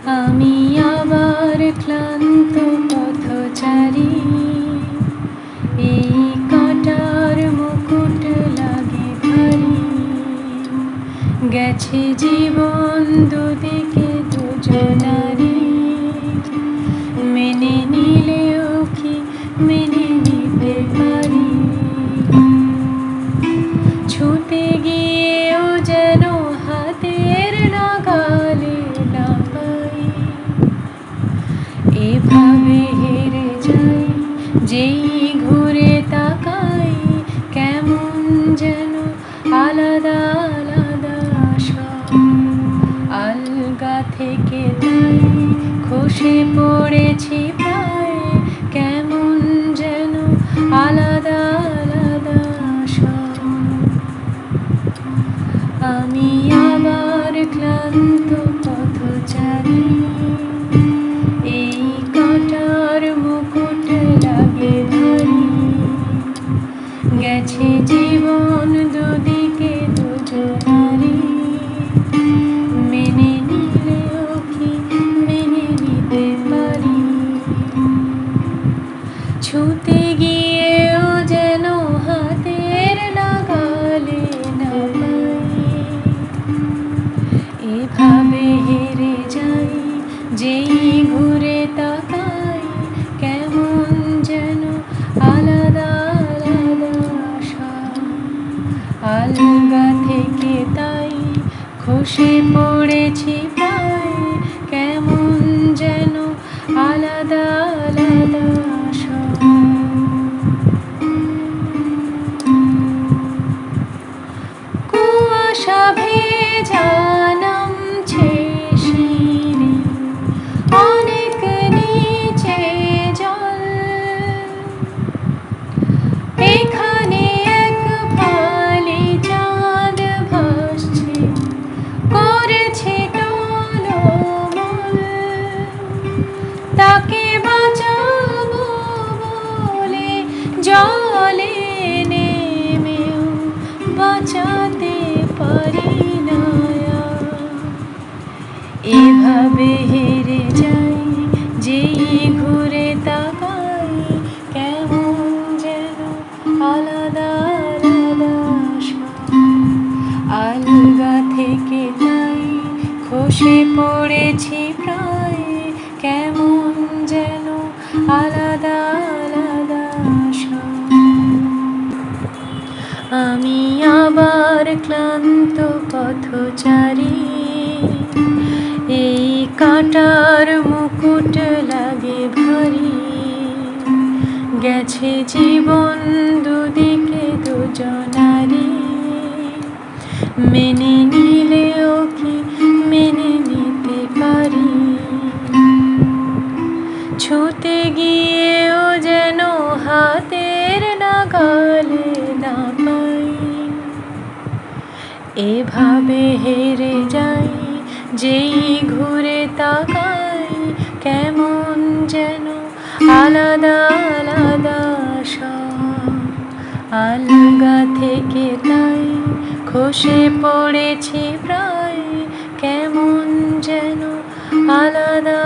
আমি আবার ক্লান্ত পথচারী, এই কাঁটার মুকুট লাগে ভারী। গেছে জীবন দুদিকে দুজনারি, মেনে নিলেও কি মেনে নিতে পারি? ছুতে গিয়েও যেন হাতের নাগালে না পাই। এভাবে হেরে যাই, যেই ঘুরে তাকাই, কেমন যেন আলাদা আলাদা সব। আলগা থেকে তাই খসে পড়েছি প্রায়, কেমন যেন আলাদা আলাদা সব। আমি আবার ক্লান্ত পথচারী, এই কাঁটার মুকুট লাগে ভারী। গেছে জীবন দুদিকে দুজনারি, মেনে নিলেও কি মেনে নিতে পারি? ছুতে গিয়েও যেন হাতের নাগালে না পাই। এভাবে হেরে যাই, যেই ঘুরে তাকাই, কেমন যেন আলাদা আলাদা সব। আলগা থেকে তাই খসে পড়েছি প্রায়, কেমন যেন আলাদা আলাদা সব। কুয়াশা ভেজা নামছে শিরি, অনেক নিচে জল। এখানে এক ফালি চাঁদ ভাসছে, করেছে টলমল। তাকে বাঁচাবো বলে জলে নেমেও বাঁচাতে পারি না। এভাবে হেরে যাই, যেই ঘুরে তাকাই, কেমন যেন আলাদা আলাদা সব। আলগা থেকে তাই খসে পড়েছি প্রায়, কেমন যেন আলাদা আলাদা সব। আমি আবার ক্লান্ত পথচারী, এই কাঁটার মুকুট লাগে ভারী। গেছে জীবন দুদিকে দুজনারি, মেনে নিলেও কি মেনে নিতে পারি? ছুতে গিয়েও যেন হাতের নাগালে না পাই। এভাবে হেরে যাই, যেই ঘুরে তাকাই, কেমন যেন আলাদা আলাদা সব। আলগা থেকে তাই খসে পড়েছি প্রায়, কেমন যেন আলাদা